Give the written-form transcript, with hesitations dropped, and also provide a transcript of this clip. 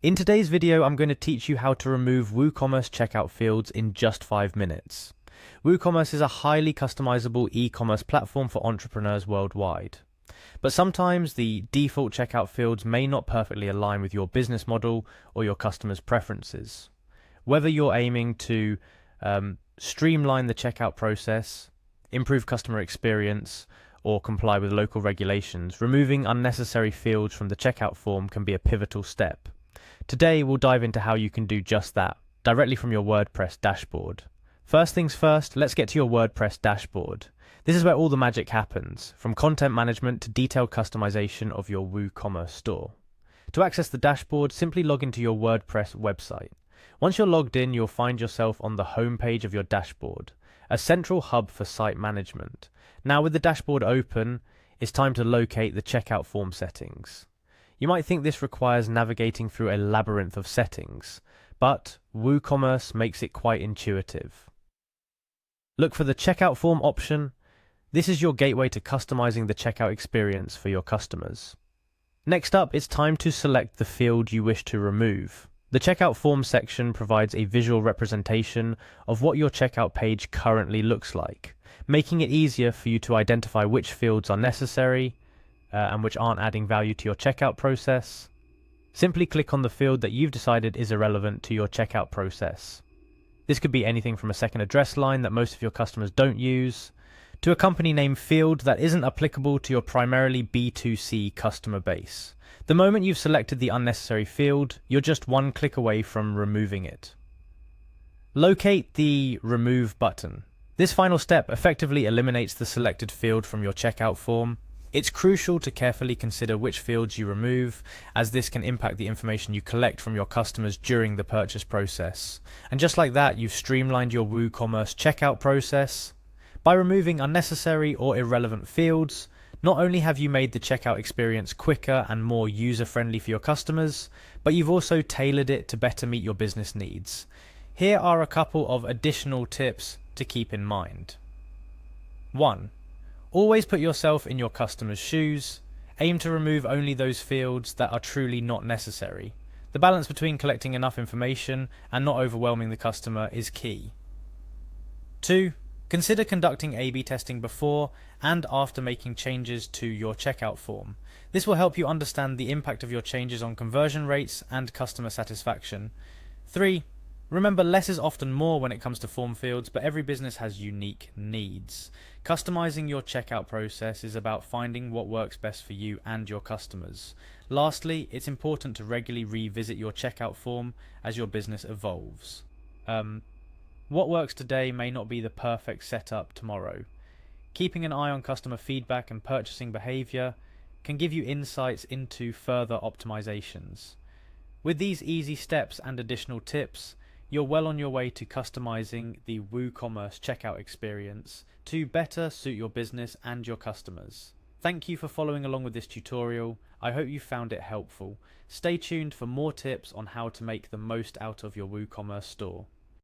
In today's video, I'm going to teach you how to remove WooCommerce checkout fields in just 5 minutes. WooCommerce is a highly customizable e-commerce platform for entrepreneurs worldwide. But sometimes the default checkout fields may not perfectly align with your business model or your customers' preferences. Whether you're aiming to streamline the checkout process, improve customer experience, or comply with local regulations, removing unnecessary fields from the checkout form can be a pivotal step. Today, we'll dive into how you can do just that, directly from your WordPress dashboard. First things first, let's get to your WordPress dashboard. This is where all the magic happens, from content management to detailed customization of your WooCommerce store. To access the dashboard, simply log into your WordPress website. Once you're logged in, you'll find yourself on the home page of your dashboard, a central hub for site management. Now, with the dashboard open, it's time to locate the checkout form settings. You might think this requires navigating through a labyrinth of settings, but WooCommerce makes it quite intuitive. Look for the checkout form option. This is your gateway to customizing the checkout experience for your customers. Next up, it's time to select the field you wish to remove. The checkout form section provides a visual representation of what your checkout page currently looks like, making it easier for you to identify which fields are necessary and which aren't adding value to your checkout process. Simply click on the field that you've decided is irrelevant to your checkout process. This could be anything from a second address line that most of your customers don't use, to a company name field that isn't applicable to your primarily B2C customer base. The moment you've selected the unnecessary field, you're just one click away from removing it. Locate the Remove button. This final step effectively eliminates the selected field from your checkout form. It's crucial to carefully consider which fields you remove, as this can impact the information you collect from your customers during the purchase process. And just like that, you've streamlined your WooCommerce checkout process. By removing unnecessary or irrelevant fields, not only have you made the checkout experience quicker and more user-friendly for your customers, but you've also tailored it to better meet your business needs. Here are a couple of additional tips to keep in mind. 1. Always put yourself in your customer's shoes. Aim to remove only those fields that are truly not necessary. The balance between collecting enough information and not overwhelming the customer is key. 2. Consider conducting A/B testing before and after making changes to your checkout form. This will help you understand the impact of your changes on conversion rates and customer satisfaction. 3. Remember, less is often more when it comes to form fields, but every business has unique needs. Customizing your checkout process is about finding what works best for you and your customers. Lastly, it's important to regularly revisit your checkout form as your business evolves. What works today may not be the perfect setup tomorrow. Keeping an eye on customer feedback and purchasing behavior can give you insights into further optimizations. With these easy steps and additional tips, you're well on your way to customizing the WooCommerce checkout experience to better suit your business and your customers. Thank you for following along with this tutorial. I hope you found it helpful. Stay tuned for more tips on how to make the most out of your WooCommerce store.